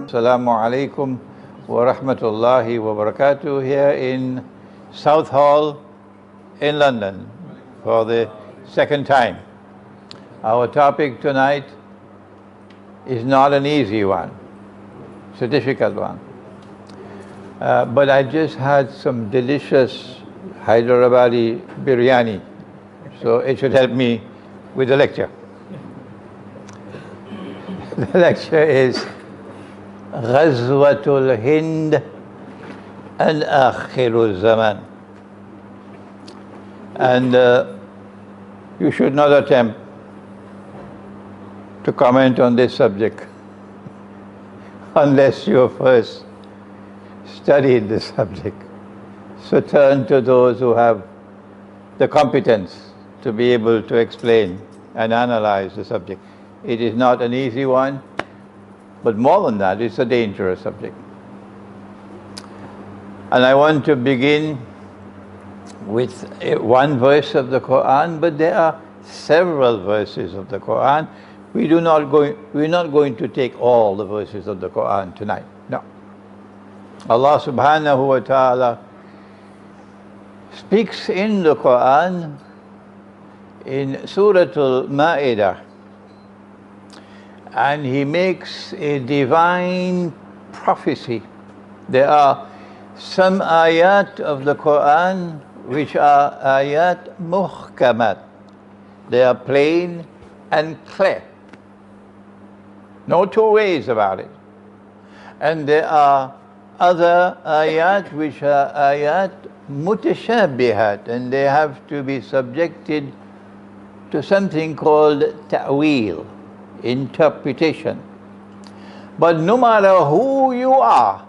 Assalamu alaikum wa rahmatullahi wa barakatuh here in South Hall in London for the second time. Our topic tonight is not an easy one. It's a difficult one. But I just had some delicious Hyderabadi biryani, so it should help me with the lecture. The lecture is Ghazwatul Hind and Akhirul Zaman. And you should not attempt to comment on this subject unless you first studied the subject. So turn to those who have the competence to be able to explain and analyze the subject. It is not an easy one, but more than that, it's a dangerous subject. And I want to begin with one verse of the Quran, but there are several verses of the Quran. We're not going to take all the verses of the Quran tonight. No. Allah subhanahu wa ta'ala speaks in the Quran in Surah Al-Ma'idah, and He makes a divine prophecy. There are some ayat of the Quran which are ayat muhkamat. They are plain and clear. No two ways about it. And there are other ayat which are ayat mutashabihat, and they have to be subjected to something called ta'wil, interpretation. But no matter who you are,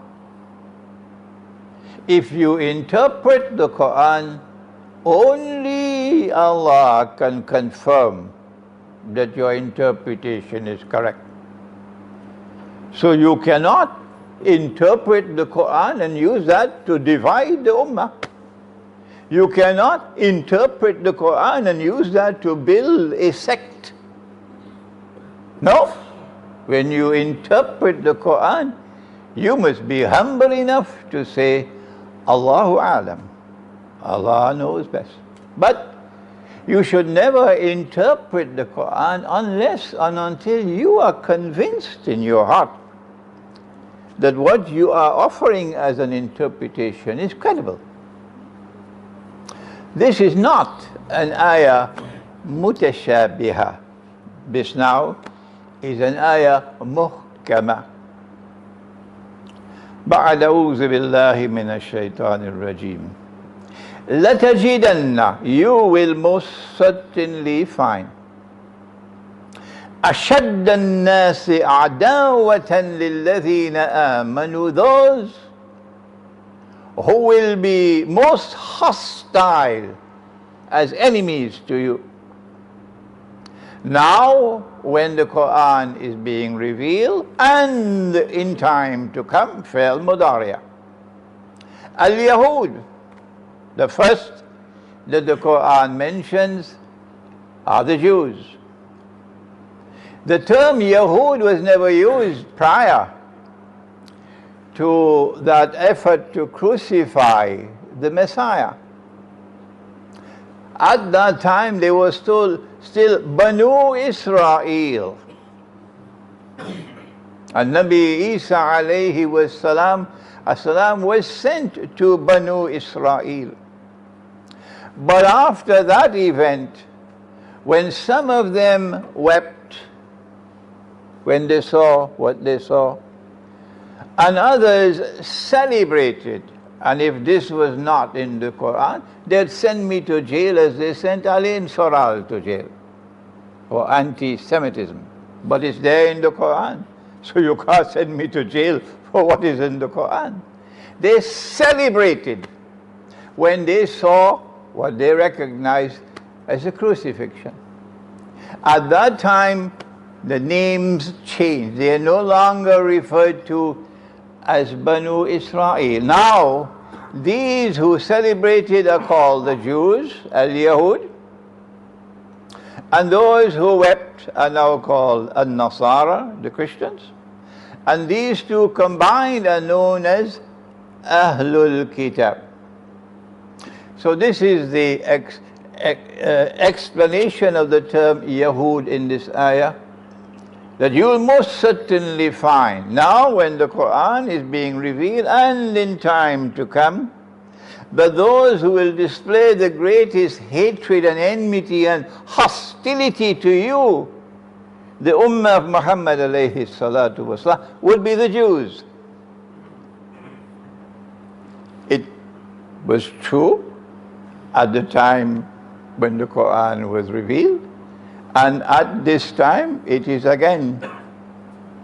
if you interpret the Quran, only Allah can confirm that your interpretation is correct. So you cannot interpret the Quran and use that to divide the Ummah. You cannot interpret the Quran and use that to build a sect. No. When you interpret the Quran, you must be humble enough to say, Allahu A'lam. Allah knows best. But you should never interpret the Quran unless and until you are convinced in your heart that what you are offering as an interpretation is credible. This is not an ayah mutashabiha. This now is an ayah muhkama. بعد أعوذ بالله من الشيطان الرجيم. لتجدن, you will most certainly find, أشد الناس عداوة للذين آمنوا, those who will be most hostile as enemies to you. Now, when the Quran is being revealed, and in time to come, fa'al mudariya. Al-Yahud, the first that the Quran mentions are the Jews. The term Yahud was never used prior to that effort to crucify the Messiah. At that time, they were still Banu Israel. And Nabi Isa alayhi was sent to Banu Israel. But after that event, when some of them wept when they saw what they saw, and others celebrated, and if this was not in the Quran, they'd send me to jail as they sent Alain Soral to jail for anti-Semitism. But it's there in the Quran, so you can't send me to jail for what is in the Quran. They celebrated when they saw what they recognized as a crucifixion. At that time, the names changed. They are no longer referred to as Banu Israel. Now, these who celebrated are called the Jews, Al-Yahud, And those who wept are now called An-Nasara, the Christians. And these two combined are known as Ahlul Kitab. So this is the explanation of the term Yahud in this ayah, that you will most certainly find now when the Quran is being revealed and in time to come, but those who will display the greatest hatred and enmity and hostility to you, the Ummah of Muhammad alayhi salatu wasalam, would be the Jews. It was true at the time when the Quran was revealed, and at this time it is again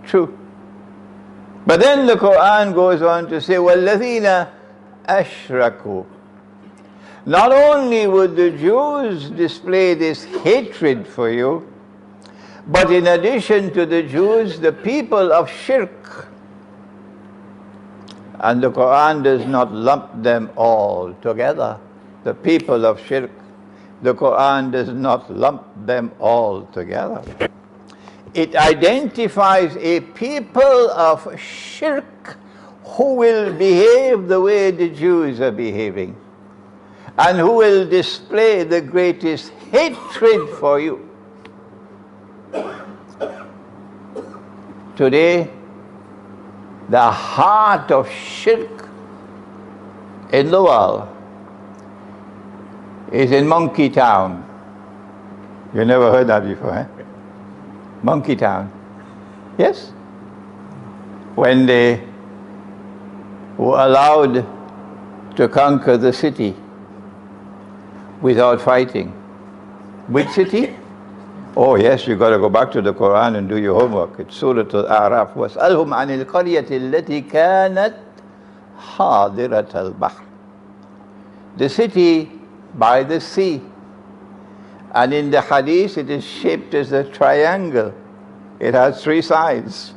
true. But then the Quran goes on to say, وَالَّذِينَ أَشْرَكُوا. Not only would the Jews display this hatred for you, but in addition to the Jews, the people of shirk. And the Quran does not lump them all together. The people of shirk, the Quran does not lump them all together. It identifies a people of shirk who will behave the way the Jews are behaving, and who will display the greatest hatred for you. Today, the heart of shirk in the world is in Monkey Town. You never heard that before, eh? Monkey Town. Yes? When they were allowed to conquer the city without fighting. Which city? Oh yes, you got to go back to the Quran and do your homework. It's Surah Al-A'raf. وَاسْأَلْهُمْ عَنِ الْقَرْيَةِ الَّتِي كَانَتْ حَاضِرَةَ الْبَحْرِ. The city by the sea. And in the hadith it is shaped as a triangle. It has three sides.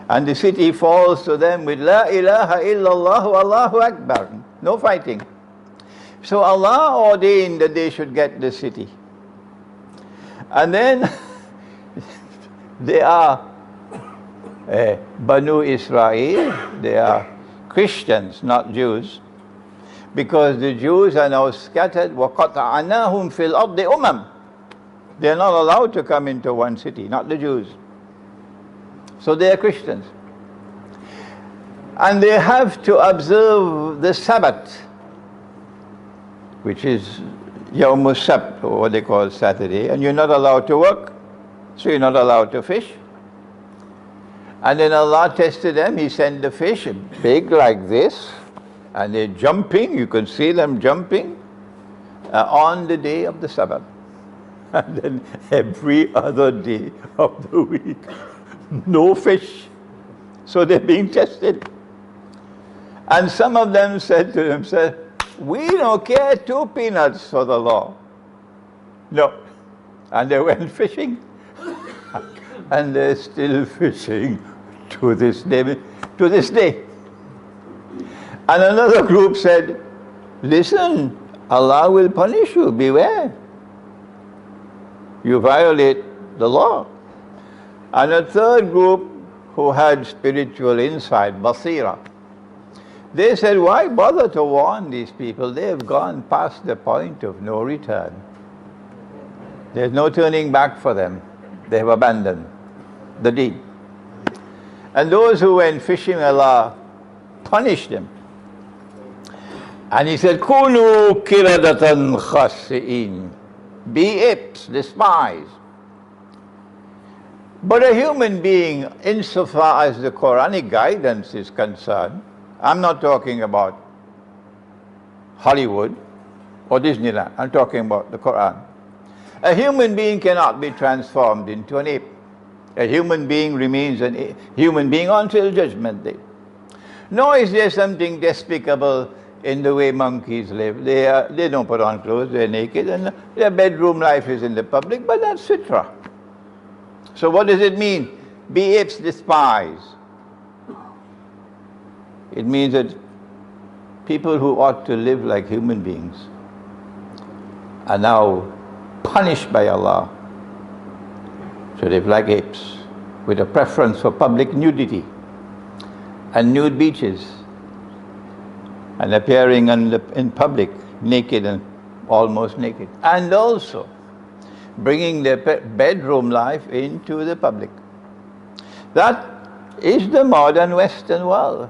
And the city falls to them with La ilaha illallah Allahu Akbar. No fighting. So Allah ordained that they should get the city. And then they are Banu Israel, they are Christians, not Jews, because the Jews are now scattered. وَقَطَعَنَاهُمْ فِي الْأَرْضِ أُمَمٍ. They are not allowed to come into one city, not the Jews. So they are Christians. And they have to observe the Sabbath, which is Yawm al-Sabt, or what they call Saturday, and you're not allowed to work, so you're not allowed to fish. And then Allah tested them. He sent the fish big like this, and they're jumping. You can see them jumping on the day of the Sabbath. And then every other day of the week, no fish. So they're being tested. And some of them said to themselves, we don't care 2 peanuts for the law. No. And they went fishing. And they're still fishing to this day. To this day. And another group said, listen, Allah will punish you, beware. You violate the law. And a third group who had spiritual insight, basira, they said, why bother to warn these people? They have gone past the point of no return. There's no turning back for them. They have abandoned the deed. And those who went fishing, Allah punished them. And He said, Kunu kiradatan khasi'in. Be apes, despised. But a human being, insofar as the Quranic guidance is concerned, I'm not talking about Hollywood or Disneyland. I'm talking about the Quran. A human being cannot be transformed into an ape. A human being remains a human being until Judgment Day. Nor is there something despicable in the way monkeys live. They don't put on clothes, they're naked, and their bedroom life is in the public, but that's fitra. So what does it mean? Be apes, despise. It means that people who ought to live like human beings are now punished by Allah. So they live like apes, with a preference for public nudity and nude beaches, and appearing in public naked and almost naked, and also bringing their bedroom life into the public. That is the modern Western world.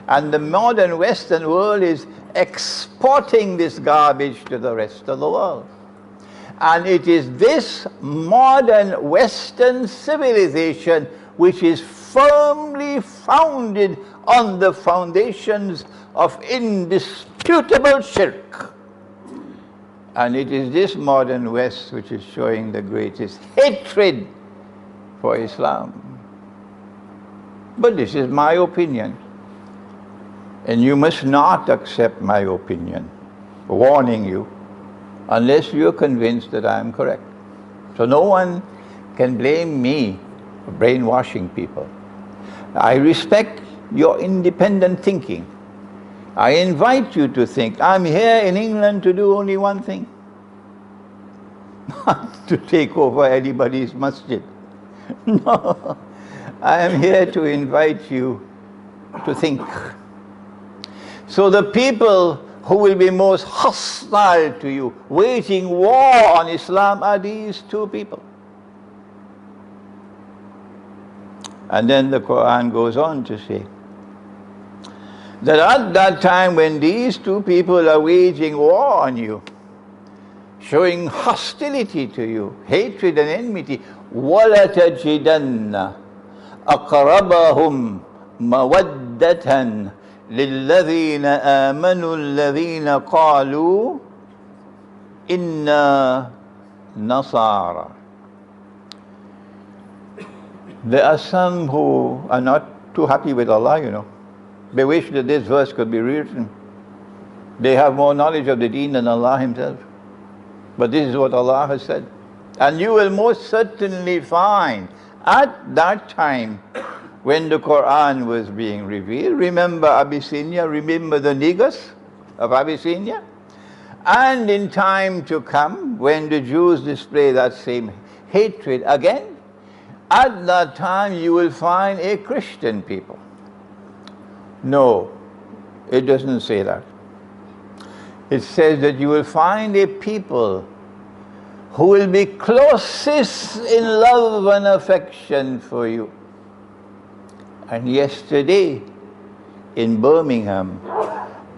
And the modern Western world is exporting this garbage to the rest of the world. And it is this modern Western civilization which is firmly founded on the foundations of indisputable shirk. And it is this modern West which is showing the greatest hatred for Islam. But this is my opinion. And you must not accept my opinion, warning you, unless you're convinced that I am correct. So no one can blame me for brainwashing people. I respect your independent thinking. I invite you to think. I'm here in England to do only one thing. Not to take over anybody's masjid. No. I am here to invite you to think. So the people who will be most hostile to you, waging war on Islam, are these two people. And then the Quran goes on to say that at that time when these two people are waging war on you, showing hostility to you, hatred and enmity, وَلَتَجِدَنَّ أَقْرَبَهُمْ مَوَدَّةً لِلَّذِينَ آمَنُوا الَّذِينَ قَالُوا إِنَّا نَصَارَى. There are some who are not too happy with Allah, you know. They wish that this verse could be rewritten. They have more knowledge of the deen than Allah Himself. But this is what Allah has said. And you will most certainly find at that time when the Quran was being revealed, remember Abyssinia, remember the Negus of Abyssinia? And in time to come, when the Jews display that same hatred again, at that time you will find a Christian people. No, it doesn't say that. It says that you will find a people who will be closest in love and affection for you. And yesterday in Birmingham,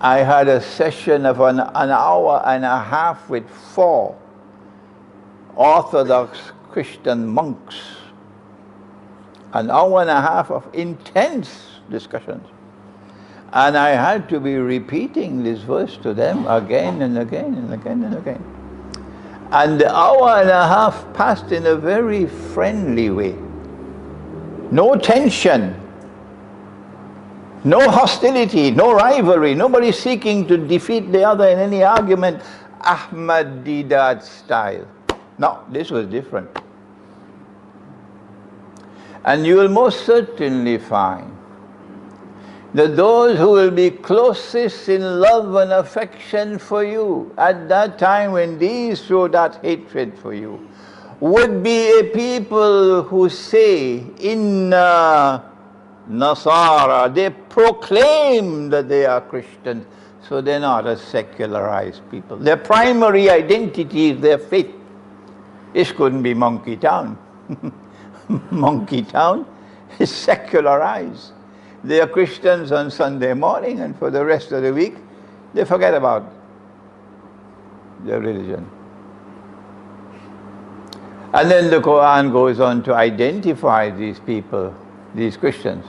I had a session of an hour and a half with 4 Orthodox Christian monks. An hour and a half of intense discussions. And I had to be repeating this verse to them again and again and again and again. And the hour and a half passed in a very friendly way. No tension, no hostility, no rivalry, nobody seeking to defeat the other in any argument, Ahmad Didat style. No, this was different. And you will most certainly find that those who will be closest in love and affection for you at that time when these show that hatred for you would be a people who say, Inna Nasara. They proclaim that they are Christians, so they're not a secularized people. Their primary identity is their faith. This couldn't be Monkey Town. Monkey Town is secularized. They are Christians on Sunday morning, and for the rest of the week, they forget about their religion. And then the Quran goes on to identify these people, these Christians,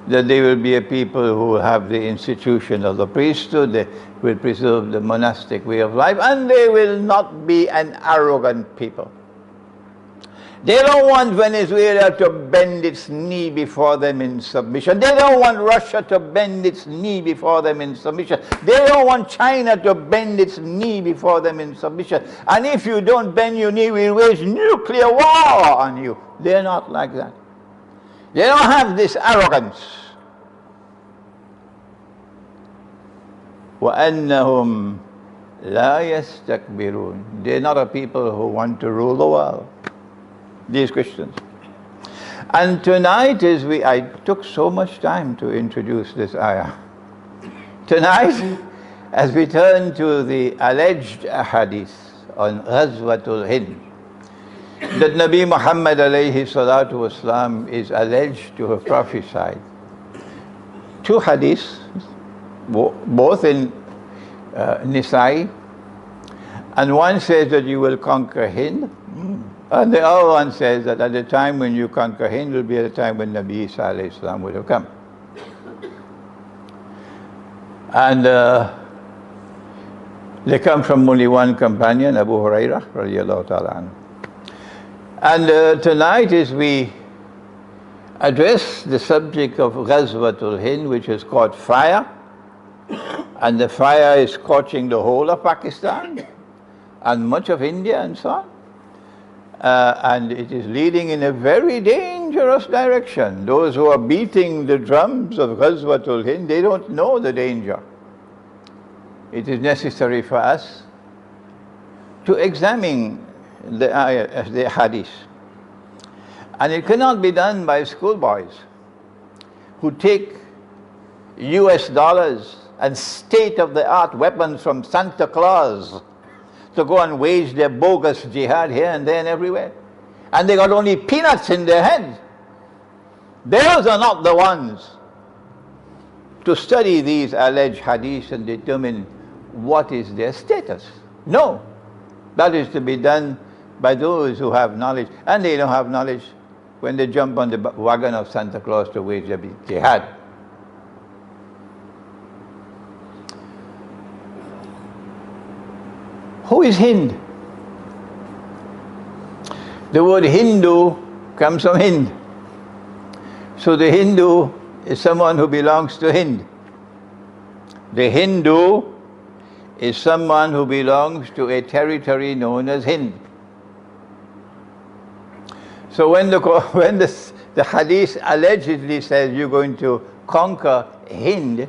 that they will be a people who have the institution of the priesthood, they will preserve the monastic way of life, and they will not be an arrogant people. They don't want Venezuela to bend its knee before them in submission. They don't want Russia to bend its knee before them in submission. They don't want China to bend its knee before them in submission. And if you don't bend your knee, we'll wage nuclear war on you. They're not like that. They don't have this arrogance. وَأَنَّهُمْ لا يستكبرون. They're not a people who want to rule the world, these Christians. And tonight I took so much time to introduce this ayah. Tonight, as we turn to the alleged hadith on Ghazwatul Hind, that Nabi Muhammad alayhi salatu wasalam is alleged to have prophesied. Two hadiths, both in Nisa'i, and one says that you will conquer Hind, and the other one says that at the time when you conquer Hind will be at the time when Nabi Isa alayhi salam would have come. And they come from only one companion, Abu Hurairah radiallahu ta'ala anhu. And tonight as we address the subject of Ghazwatul Hind, which has caught fire, and the fire is scorching the whole of Pakistan and much of India and so on. And it is leading in a very dangerous direction. Those who are beating the drums of Ghazwatul Hind, they don't know the danger. It is necessary for us to examine the hadith. And it cannot be done by schoolboys who take US dollars and state-of-the-art weapons from Santa Claus to go and wage their bogus jihad here and there and everywhere. And they got only peanuts in their heads. Those are not the ones to study these alleged hadiths and determine what is their status. No, that is to be done by those who have knowledge, and they don't have knowledge when they jump on the wagon of Santa Claus to wage their jihad. Who is Hind? The word Hindu comes from Hind. So the Hindu is someone who belongs to Hind. The Hindu is someone who belongs to a territory known as Hind. So when the hadith allegedly says you're going to conquer Hind,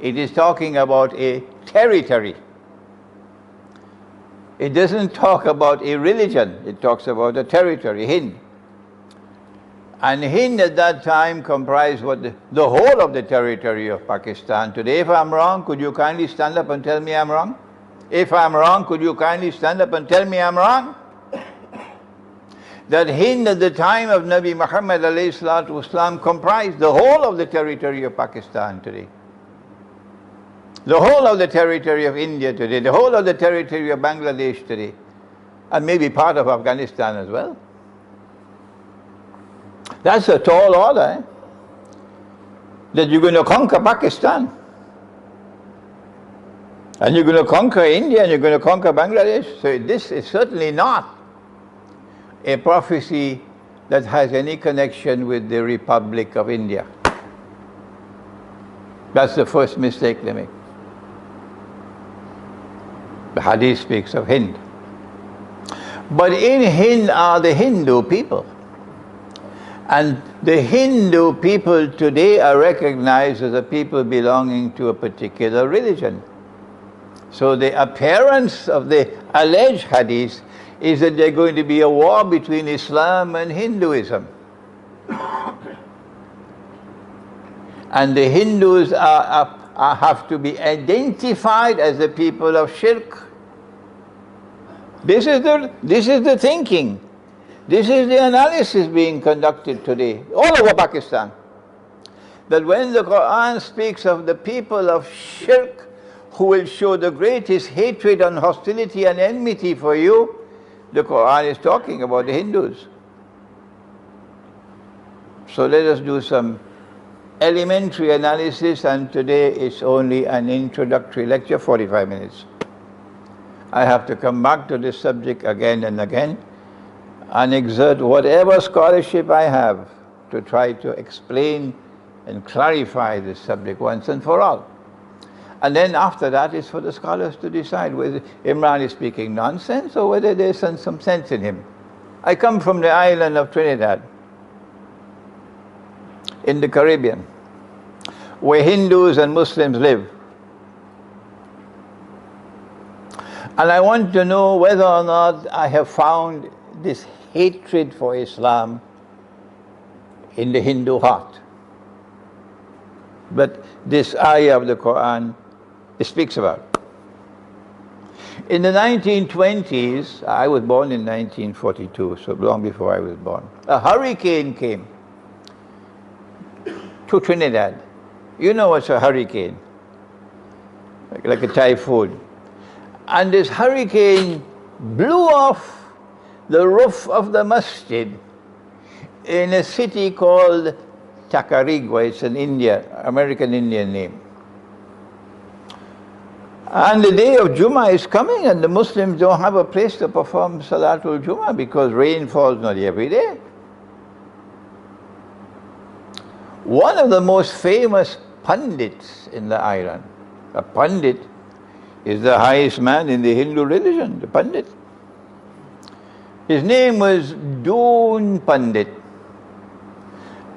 it is talking about a territory. It doesn't talk about a religion, it talks about a territory, Hind. And Hind at that time comprised the whole of the territory of Pakistan. Today, if I'm wrong, could you kindly stand up and tell me I'm wrong? If I'm wrong, could you kindly stand up and tell me I'm wrong? That Hind at the time of Nabi Muhammad alayhi salatu wasalam comprised the whole of the territory of Pakistan today. The whole of the territory of India today, the whole of the territory of Bangladesh today, and maybe part of Afghanistan as well. That's a tall order, eh? That you're going to conquer Pakistan. And you're going to conquer India, and you're going to conquer Bangladesh. So this is certainly not a prophecy that has any connection with the Republic of India. That's the first mistake they make. The hadith speaks of Hind. But in Hind are the Hindu people. And the Hindu people today are recognized as a people belonging to a particular religion. So the appearance of the alleged hadith is that there's going to be a war between Islam and Hinduism. And the Hindus have to be identified as the people of shirk. This is the thinking. This is the analysis being conducted today, all over Pakistan. That when the Quran speaks of the people of shirk who will show the greatest hatred and hostility and enmity for you, the Quran is talking about the Hindus. So let us do some elementary analysis, and today it's only an introductory lecture, 45 minutes. I have to come back to this subject again and again and exert whatever scholarship I have to try to explain and clarify this subject once and for all. And then after that, it's for the scholars to decide whether Imran is speaking nonsense or whether there's some sense in him. I come from the island of Trinidad in the Caribbean, where Hindus and Muslims live. And I want to know whether or not I have found this hatred for Islam in the Hindu heart. But this ayah of the Quran, it speaks about. In the 1920s, I was born in 1942, so long before I was born, a hurricane came to Trinidad. You know what's a hurricane? Like a typhoon. And this hurricane blew off the roof of the masjid in a city called Tacarigua. It's an American Indian name. And the day of Jummah is coming, and the Muslims don't have a place to perform Salatul Jummah because rain falls not every day. One of the most famous pundits in the island, a pundit is the highest man in the Hindu religion, the pundit. His name was Doon Pandit.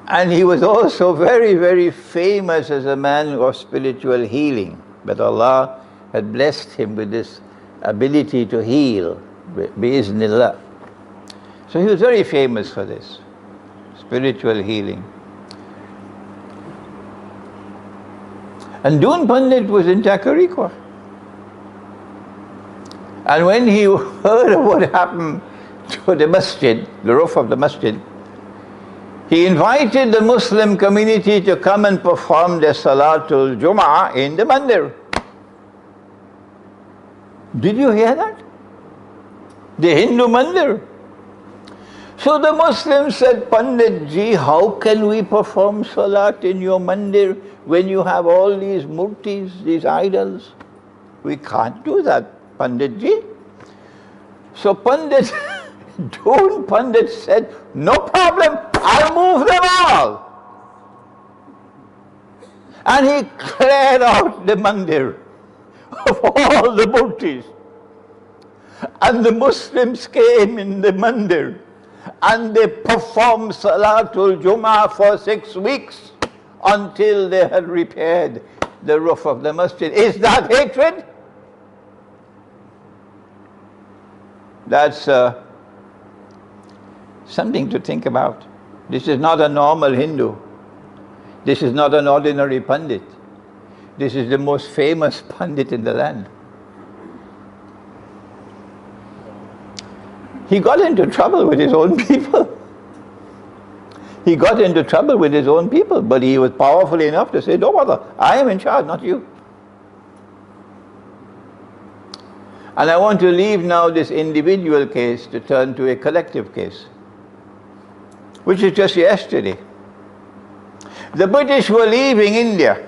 And he was also very, very famous as a man of spiritual healing. But Allah had blessed him with this ability to heal, bi'iznillah. So he was very famous for this, spiritual healing. And Doon Pandit was in Tacarigua. And when he heard of what happened to the masjid, the roof of the masjid, he invited the Muslim community to come and perform their Salatul Jum'ah in the mandir. Did you hear that? The Hindu mandir. So the Muslims said, Pandit ji, how can we perform Salat in your mandir when you have all these murtis, these idols? We can't do that, Pandit ji. So Pandit, Doon Pandit said, no problem, I'll move them all. And he cleared out the mandir of all the murtis. And the Muslims came in the mandir and they performed Salatul Jummah for 6 weeks until they had repaired the roof of the masjid. Is that hatred? That's something to think about. This is not a normal Hindu. This is not an ordinary Pandit. This is the most famous Pandit in the land. He got into trouble with his own people. He got into trouble with his own people, but he was powerful enough to say, don't bother, I am in charge, not you. And I want to leave now this individual case to turn to a collective case, which is just yesterday. The British were leaving India.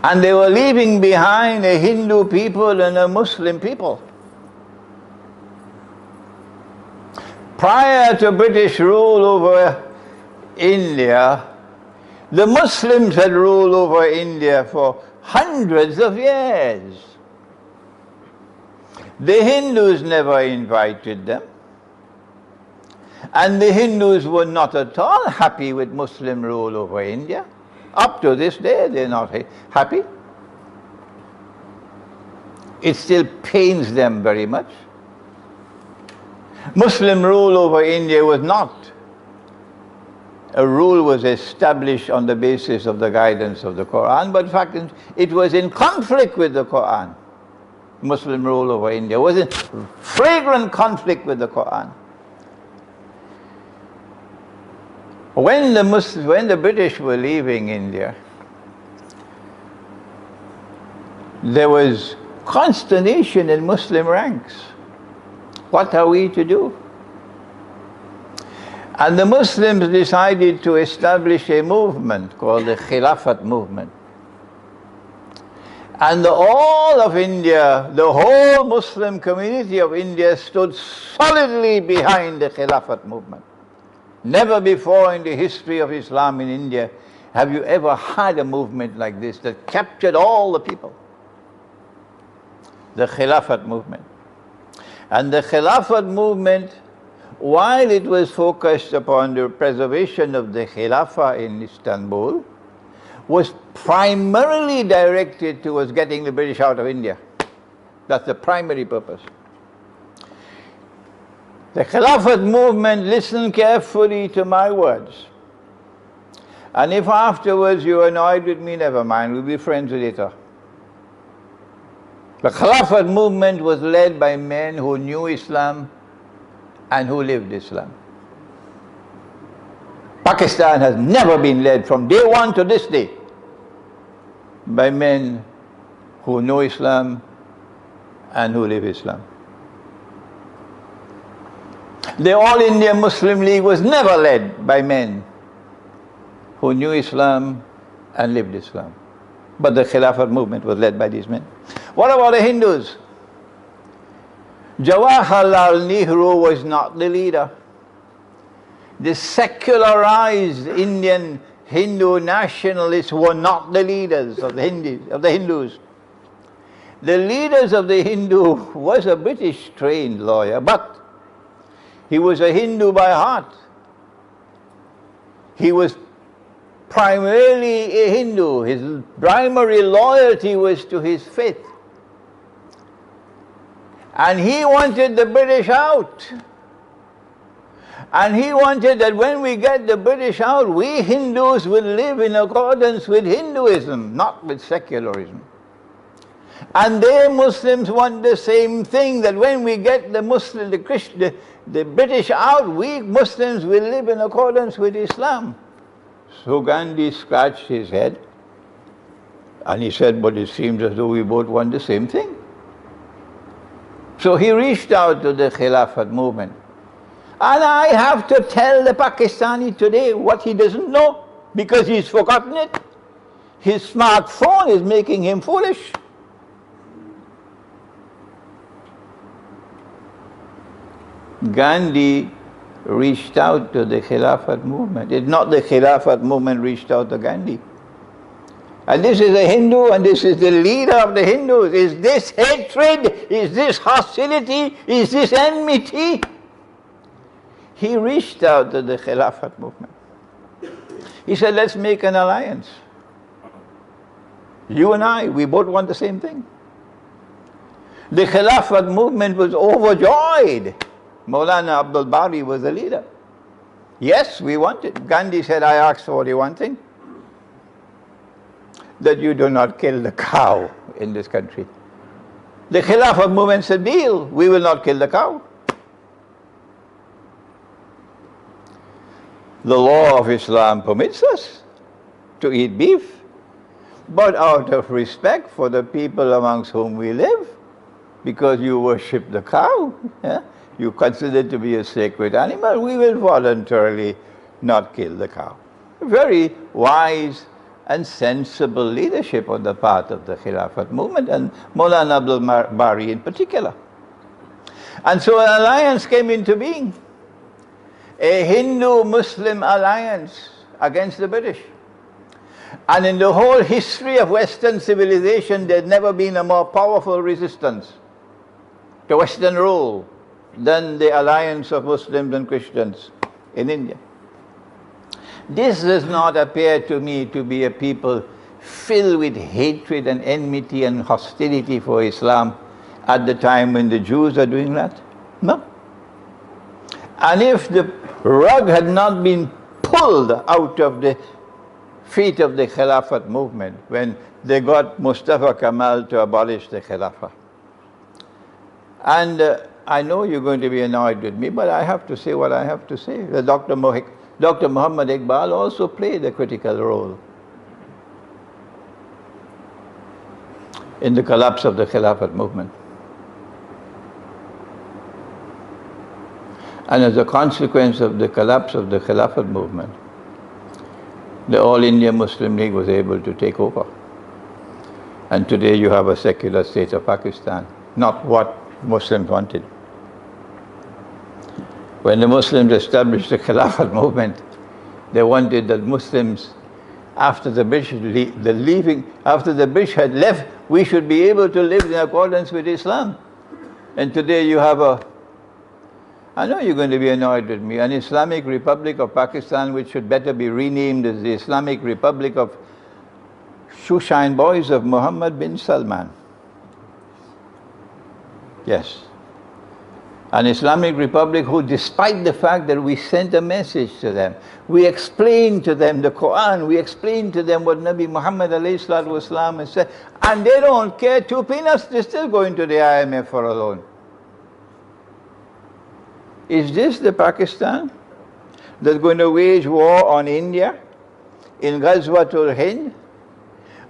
And they were leaving behind a Hindu people and a Muslim people. Prior to British rule over India, the Muslims had ruled over India for hundreds of years. The Hindus never invited them. And the Hindus were not at all happy with Muslim rule over India. Up to this day, they're not happy. It still pains them very much. Muslim rule over India was not. A rule was established on the basis of the guidance of the Quran, but in fact it was in conflict with the Quran. Muslim rule over India was in flagrant conflict with the Quran. When the British were leaving India, there was consternation in Muslim ranks. What are we to do? And the Muslims decided to establish a movement called the Khilafat movement. And all of India, the whole Muslim community of India stood solidly behind the Khilafat movement. Never before in the history of Islam in India have you ever had a movement like this that captured all the people. The Khilafat movement. And the Khilafat movement, while it was focused upon the preservation of the Khilafah in Istanbul, was primarily directed towards getting the British out of India. That's the primary purpose. The Khilafat movement, listen carefully to my words. And if afterwards you're annoyed with me, never mind, we'll be friends later. The Khilafat movement was led by men who knew Islam and who lived Islam. Pakistan has never been led from day one to this day by men who know Islam and who live Islam. The All India Muslim League was never led by men who knew Islam and lived Islam. But the Khilafat movement was led by these men. What about the Hindus? Jawaharlal Nehru was not the leader. The secularized Indian Hindu nationalists were not the leaders of the Hindus. The leaders of the Hindu was a British trained lawyer, but he was a Hindu by heart. He was primarily a Hindu. His primary loyalty was to his faith. And he wanted the British out. And he wanted that when we get the British out, we Hindus will live in accordance with Hinduism, not with secularism. And they Muslims want the same thing, that when we get the British out, we Muslims will live in accordance with Islam. So Gandhi scratched his head and he said, but it seems as though we both want the same thing. So he reached out to the Khilafat movement. And I have to tell the Pakistani today what he doesn't know, because he's forgotten it. His smartphone is making him foolish. Gandhi reached out to the Khilafat movement. It's not the Khilafat movement reached out to Gandhi. And this is a Hindu, and this is the leader of the Hindus. Is this hatred? Is this hostility? Is this enmity? He reached out to the Khilafat movement. He said, let's make an alliance. You and I, we both want the same thing. The Khilafat movement was overjoyed. Maulana Abdul Bari was the leader. Yes, we want it. Gandhi said, I asked for only one thing, that you do not kill the cow in this country. The Khilafat movement said, deal, we will not kill the cow. The law of Islam permits us to eat beef, but out of respect for the people amongst whom we live, because you worship the cow, you consider it to be a sacred animal, we will voluntarily not kill the cow. Very wise and sensible leadership on the part of the Khilafat movement, and Maulana Abdul Bari in particular. And so an alliance came into being, a Hindu-Muslim alliance against the British. And in the whole history of Western civilization, there's never been a more powerful resistance to Western rule than the alliance of Muslims and Christians in India. This does not appear to me to be a people filled with hatred and enmity and hostility for Islam at the time when the Jews are doing that. No. And if the rug had not been pulled out of the feet of the Khilafat movement when they got Mustafa Kemal to abolish the Khilafah. And I know you're going to be annoyed with me, but I have to say what I have to say. Dr. Muhammad Iqbal also played a critical role in the collapse of the Khilafat movement. And as a consequence of the collapse of the Khilafat movement, the All India Muslim League was able to take over. And today you have a secular state of Pakistan, not what Muslims wanted. When the Muslims established the Khilafat movement, they wanted that Muslims, after the British had left, we should be able to live in accordance with Islam. And today you have I know you're going to be annoyed with me, an Islamic Republic of Pakistan, which should better be renamed as the Islamic Republic of shoeshine boys of Muhammad bin Salman. Yes. An Islamic Republic who, despite the fact that we sent a message to them, we explained to them the Quran, we explained to them what Nabi Muhammad ﷺ has said, and they don't care 2 peanuts, they're still going to the IMF for a loan. Is this the Pakistan that's going to wage war on India in Ghazwatul Hind,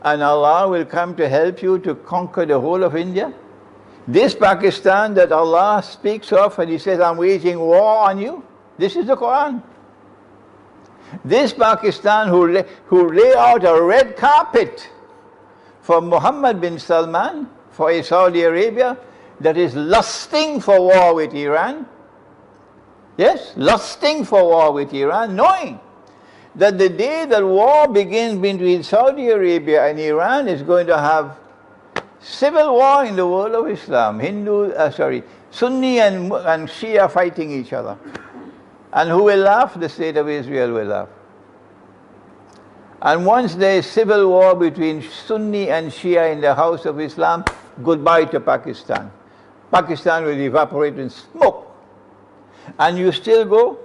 and Allah will come to help you to conquer the whole of India? This Pakistan that Allah speaks of and He says, I'm waging war on you, this is the Quran. This Pakistan who lay out a red carpet for Muhammad bin Salman, for Saudi Arabia, that is lusting for war with Iran. Yes, lusting for war with Iran, knowing that the day that war begins between Saudi Arabia and Iran is going to have civil war in the world of Islam. Sunni and Shia fighting each other. And who will laugh? The state of Israel will laugh. And once there is civil war between Sunni and Shia in the house of Islam, goodbye to Pakistan. Pakistan will evaporate in smoke. And you still go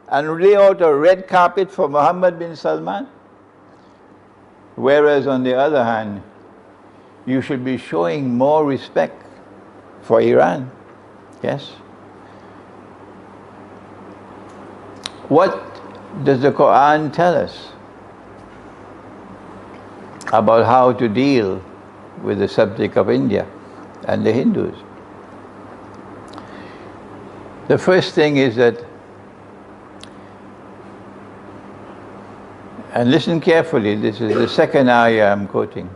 and lay out a red carpet for Muhammad bin Salman? Whereas on the other hand, you should be showing more respect for Iran. Yes? What does the Quran tell us about how to deal with the subject of India and the Hindus? The first thing is that, and listen carefully, this is the second ayah I'm quoting.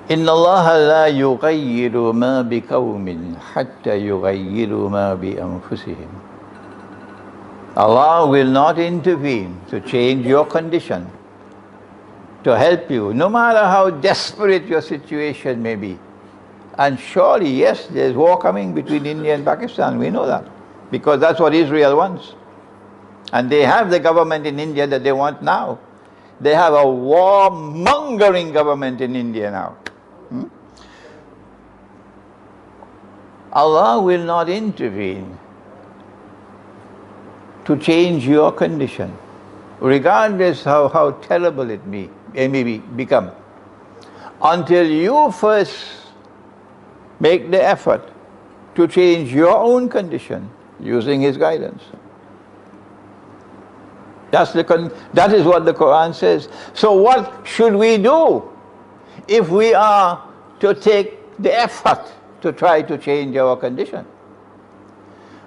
إِنَّ اللَّهَ لَا يُغَيِّرُ مَا بِقَوْمٍ حَتَّى يُغَيِّرُوا مَا بِأَنفُسِهِمْ. Allah will not intervene to change your condition, to help you, no matter how desperate your situation may be. And surely, yes, there's war coming between India and Pakistan, we know that, because that's what Israel wants. And they have the government in India that they want now. They have a war-mongering government in India now. Allah will not intervene to change your condition, regardless how terrible it may become, until you first make the effort to change your own condition using His guidance. That is what the Quran says. So what should we do if we are to take the effort to try to change our condition?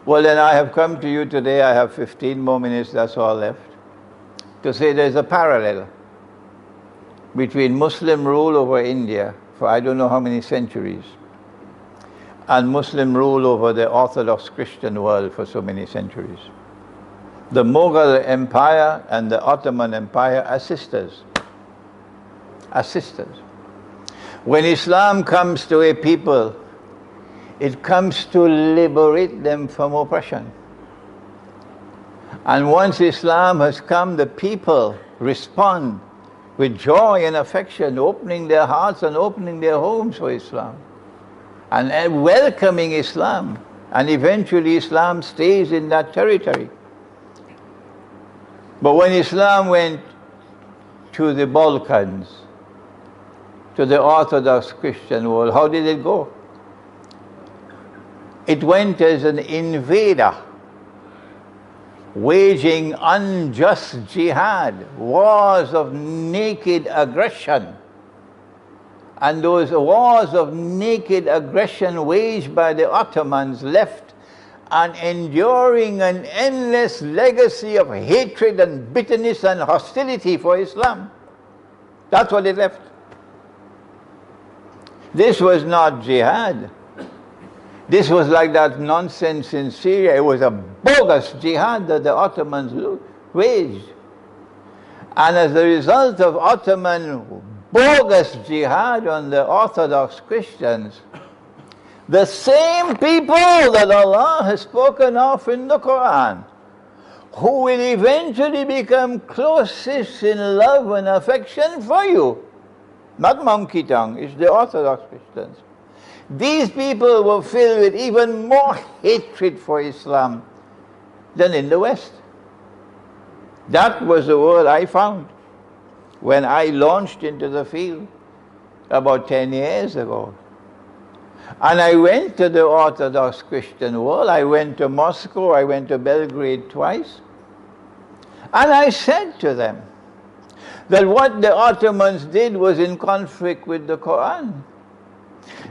Well, then I have come to you today, I have 15 more minutes, that's all left, to say there's a parallel between Muslim rule over India for I don't know how many centuries and Muslim rule over the Orthodox Christian world for so many centuries. The Mughal Empire and the Ottoman Empire are sisters. Are sisters. When Islam comes to a people, it comes to liberate them from oppression. And once Islam has come, the people respond with joy and affection, opening their hearts and opening their homes for Islam, and welcoming Islam. And eventually Islam stays in that territory. But when Islam went to the Balkans, to the Orthodox Christian world, how did it go? It went as an invader, waging unjust jihad, wars of naked aggression. And those wars of naked aggression waged by the Ottomans left an enduring and endless legacy of hatred and bitterness and hostility for Islam. That's what it left. This was not jihad. This was like that nonsense in Syria. It was a bogus jihad that the Ottomans waged. And as a result of Ottoman bogus jihad on the Orthodox Christians, the same people that Allah has spoken of in the Quran, who will eventually become closest in love and affection for you. Not monkey tongue, it's the Orthodox Christians. These people were filled with even more hatred for Islam than in the West. That was the word I found when I launched into the field about 10 years ago. And I went to the Orthodox Christian world. I went to Moscow, I went to Belgrade twice. And I said to them that what the Ottomans did was in conflict with the Quran.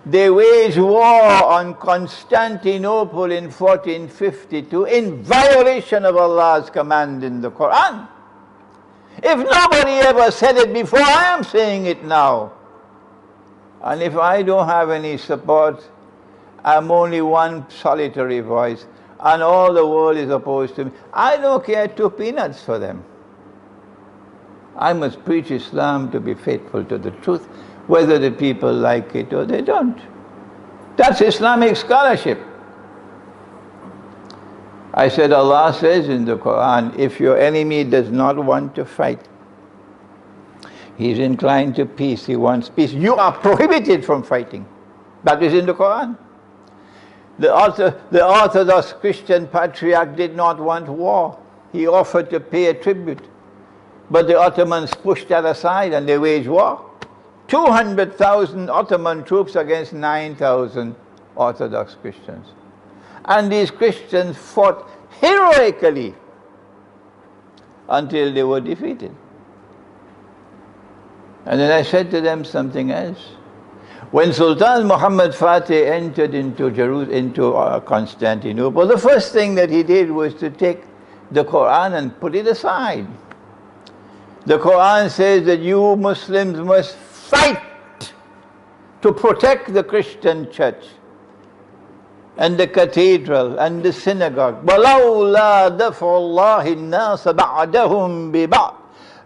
They waged war on Constantinople in 1452 in violation of Allah's command in the Quran. If nobody ever said it before, I am saying it now. And if I don't have any support, I'm only one solitary voice, and all the world is opposed to me. I don't care 2 peanuts for them. I must preach Islam to be faithful to the truth, whether the people like it or they don't. That's Islamic scholarship. I said, Allah says in the Quran, if your enemy does not want to fight, he's inclined to peace, he wants peace. You are prohibited from fighting. That is in the Quran. The Orthodox Christian patriarch did not want war. He offered to pay a tribute. But the Ottomans pushed that aside and they waged war. 200,000 Ottoman troops against 9,000 Orthodox Christians. And these Christians fought heroically until they were defeated. And then I said to them something else. When Sultan Muhammad Fatih entered into Constantinople, the first thing that he did was to take the Quran and put it aside. The Quran says that you Muslims must fight to protect the Christian church and the cathedral and the synagogue. وَلَوْلَا دَفْعُ اللَّهِ النَّاسَ بَعْدَهُمْ بِبَعْضٍ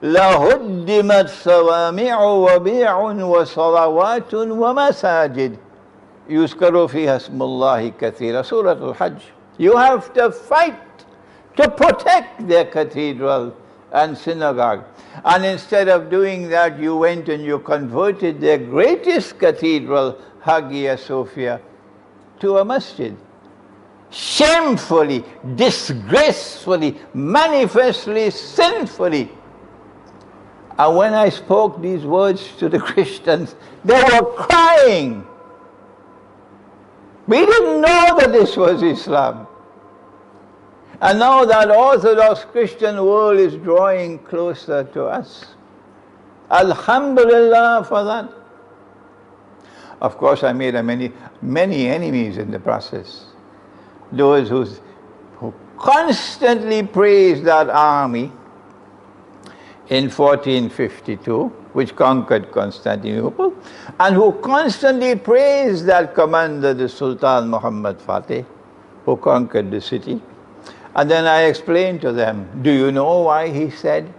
لَهُدِّمَتْ صَوَامِعُ وَبِيعٌ وَصَلَوَاتٌ وَمَسَاجِدٌ يُذْكَرُ فِيهَا اسْمُ اللَّهِ كَثِيرًا. Surah Al-Hajj. You have to fight to protect their cathedral and synagogue. And instead of doing that, you went and you converted their greatest cathedral, Hagia Sophia, to a masjid. Shamefully, disgracefully, manifestly, sinfully. And when I spoke these words to the Christians, they were crying. We didn't know that this was Islam. And now that Orthodox Christian world is drawing closer to us. Alhamdulillah for that. Of course, I made many enemies in the process. Those who constantly praised that army in 1452, which conquered Constantinople, and who constantly praised that commander, the Sultan Muhammad Fatih, who conquered the city. And then I explained to them, do you know why he said,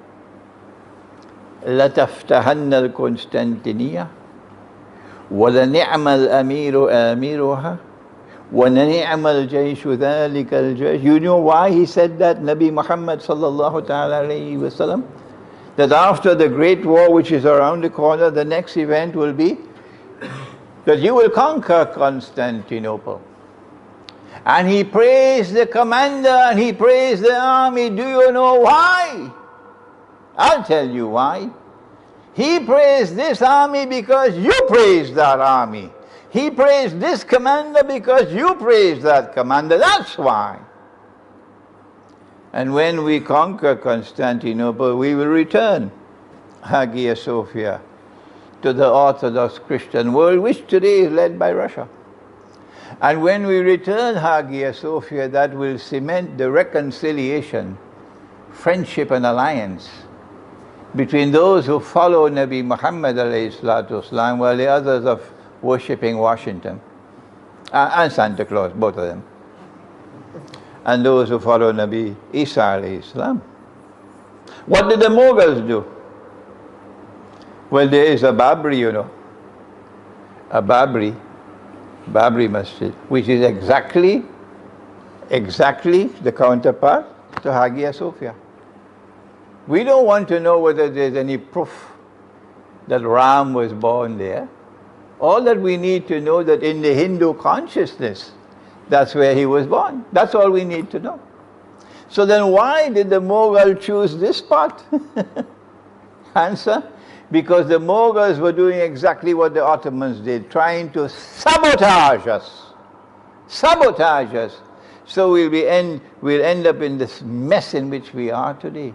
لَتَفْتَحَنَّ الْقُنْسْتَنْتِنِيَّةِ وَلَنِعْمَ الْأَمِيرُ آمِرُهَا وَنِعْمَ الْجَيْشُ ذَلِكَ الْجَيْشُ. You know why he said that, Nabi Muhammad sallallahu ta'ala alayhi wa sallam? That after the great war which is around the corner, the next event will be that you will conquer Constantinople. And he praised the commander and he praised the army. Do you know why? I'll tell you why. He praised this army because you praised that army. He praised this commander because you praised that commander. That's why. And when we conquer Constantinople, we will return Hagia Sophia to the Orthodox Christian world, which today is led by Russia. And when we return Hagia Sophia, that will cement the reconciliation, friendship and alliance between those who follow Nabi Muhammad alayhi salatu wasalam, while the others are worshipping Washington and Santa Claus, both of them. And those who follow Nabi Isa alayhi salam. What did the Mughals do? Well, there is a Babri, you know. A Babri Masjid, which is exactly the counterpart to Hagia Sophia. We don't want to know whether there's any proof that Ram was born there. All that we need to know that in the Hindu consciousness, that's where he was born. That's all we need to know. So then why did the Mughal choose this spot? Answer, because the Mughals were doing exactly what the Ottomans did, trying to sabotage us. Sabotage us. So we'll end up in this mess in which we are today.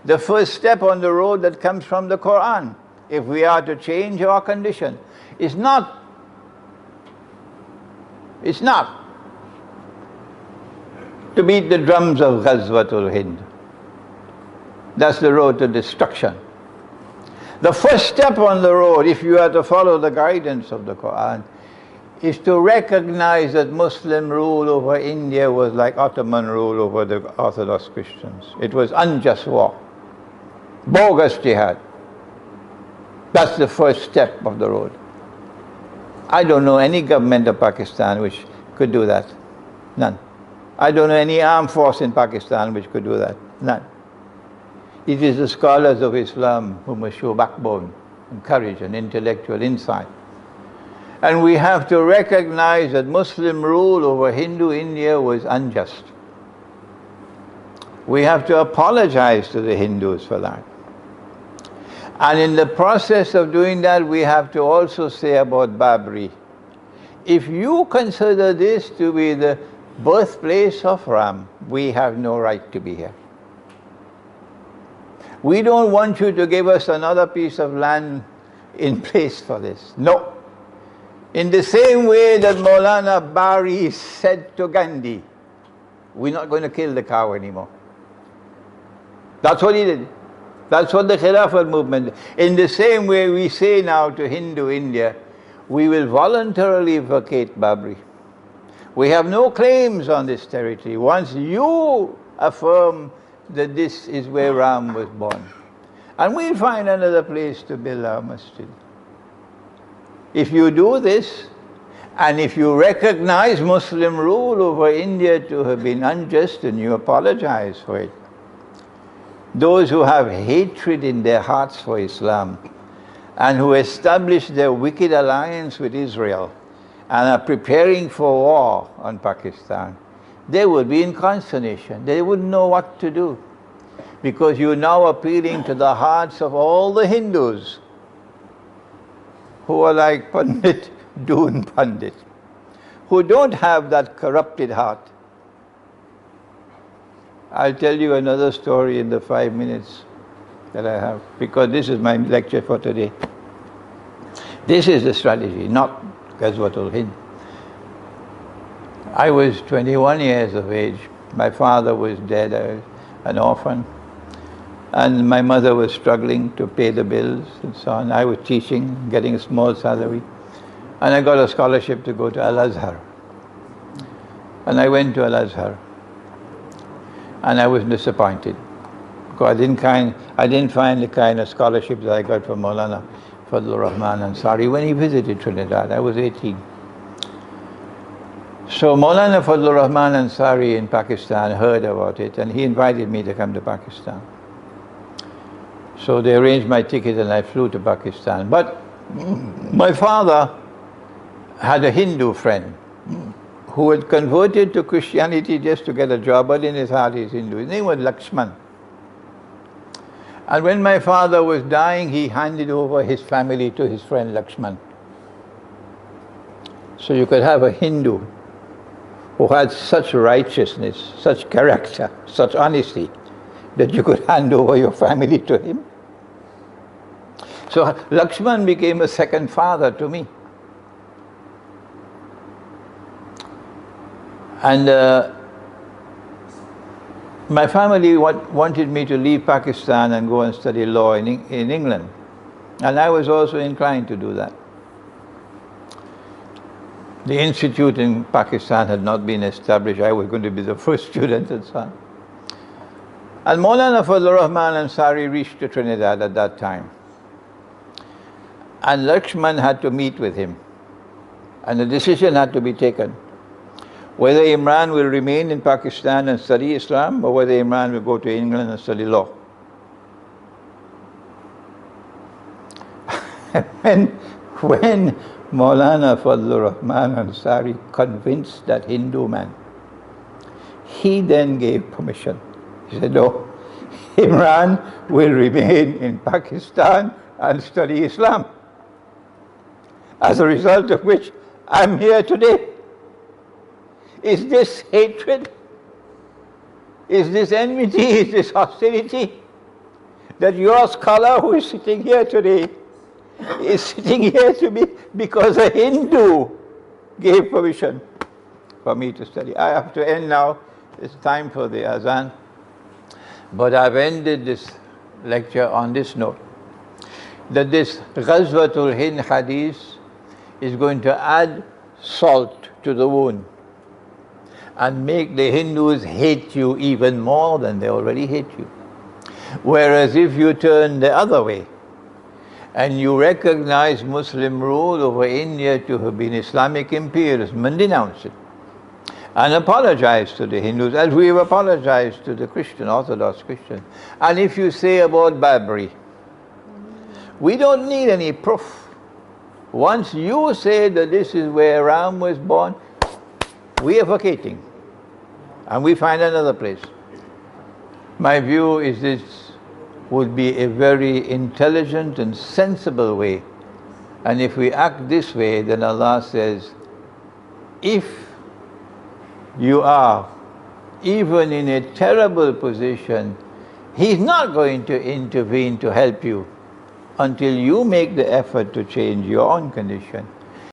The first step on the road that comes from the Quran, if we are to change our condition, is not to beat the drums of Ghazwatul Hind. That's the road to destruction. The first step on the road, if you are to follow the guidance of the Quran, is to recognize that Muslim rule over India was like Ottoman rule over the Orthodox Christians. It was unjust war, bogus jihad. That's the first step of the road. I don't know any government of Pakistan which could do that. None. I don't know any armed force in Pakistan which could do that. None. It is the scholars of Islam who must show backbone and courage and intellectual insight. And we have to recognize that Muslim rule over Hindu India was unjust. We have to apologize to the Hindus for that. And in the process of doing that, we have to also say about Babri, if you consider this to be the birthplace of Ram, we have no right to be here. We don't want you to give us another piece of land in place for this. No. In the same way that Maulana Bari said to Gandhi, we're not going to kill the cow anymore. That's what he did. That's what the Khilafat movement did. In the same way we say now to Hindu India, we will voluntarily vacate Babri. We have no claims on this territory. Once you affirm that this is where Ram was born, and we'll find another place to build our masjid. If you do this, and if you recognize Muslim rule over India to have been unjust and you apologize for it, those who have hatred in their hearts for Islam and who establish their wicked alliance with Israel and are preparing for war on Pakistan, they would be in consternation. They wouldn't know what to do, because you're now appealing to the hearts of all the Hindus who are like Pandit, Doon Pandit, who don't have that corrupted heart. I'll tell you another story in the 5 minutes that I have, because this is my lecture for today. This is the strategy, not Ghazwatul Hind. I was 21 years of age. My father was dead, I was an orphan. And my mother was struggling to pay the bills and so on. I was teaching, getting a small salary. And I got a scholarship to go to Al-Azhar. And I went to Al-Azhar. And I was disappointed, because I didn't find the kind of scholarship that I got from Maulana Fadlur Rahman Ansari when he visited Trinidad. I was 18. So Maulana Fadlur Rahman Ansari in Pakistan heard about it, and he invited me to come to Pakistan. So they arranged my ticket and I flew to Pakistan. But my father had a Hindu friend who had converted to Christianity just to get a job, but in his heart he's Hindu. His name was Lakshman. And when my father was dying, he handed over his family to his friend Lakshman. So you could have a Hindu who had such righteousness, such character, such honesty, that you could hand over your family to him. So Lakshman became a second father to me. And my family wanted me to leave Pakistan and go and study law in England. And I was also inclined to do that. The institute in Pakistan had not been established. I was going to be the first student and so on. And Maulana Fadlur Rahman Ansari reached to Trinidad at that time. And Lakshman had to meet with him. And a decision had to be taken. whether Imran will remain in Pakistan and study Islam, or whether Imran will go to England and study law. when Maulana Fadlur Rahman Ansari convinced that Hindu man, he then gave permission. He said, no, Imran will remain in Pakistan and study Islam. As a result of which, I'm here today. Is this hatred? Is this enmity? Is this hostility? That your scholar who is sitting here today is sitting here to me because a Hindu gave permission for me to study. I have to end now. It's time for the azan. But I've ended this lecture on this note, that this Ghazwatul Hind hadith is going to add salt to the wound and make the Hindus hate you even more than they already hate you. Whereas if you turn the other way and you recognize Muslim rule over India to have been Islamic imperialism and denounce it, and apologize to the Hindus as we have apologized to the Orthodox Christians. And if you say about Babri, we don't need any proof. Once you say that this is where Ram was born, we are vacating and we find another place. My view is this would be a very intelligent and sensible way. And if we act this way, then Allah says, if you are even in a terrible position, He's not going to intervene to help you until you make the effort to change your own condition.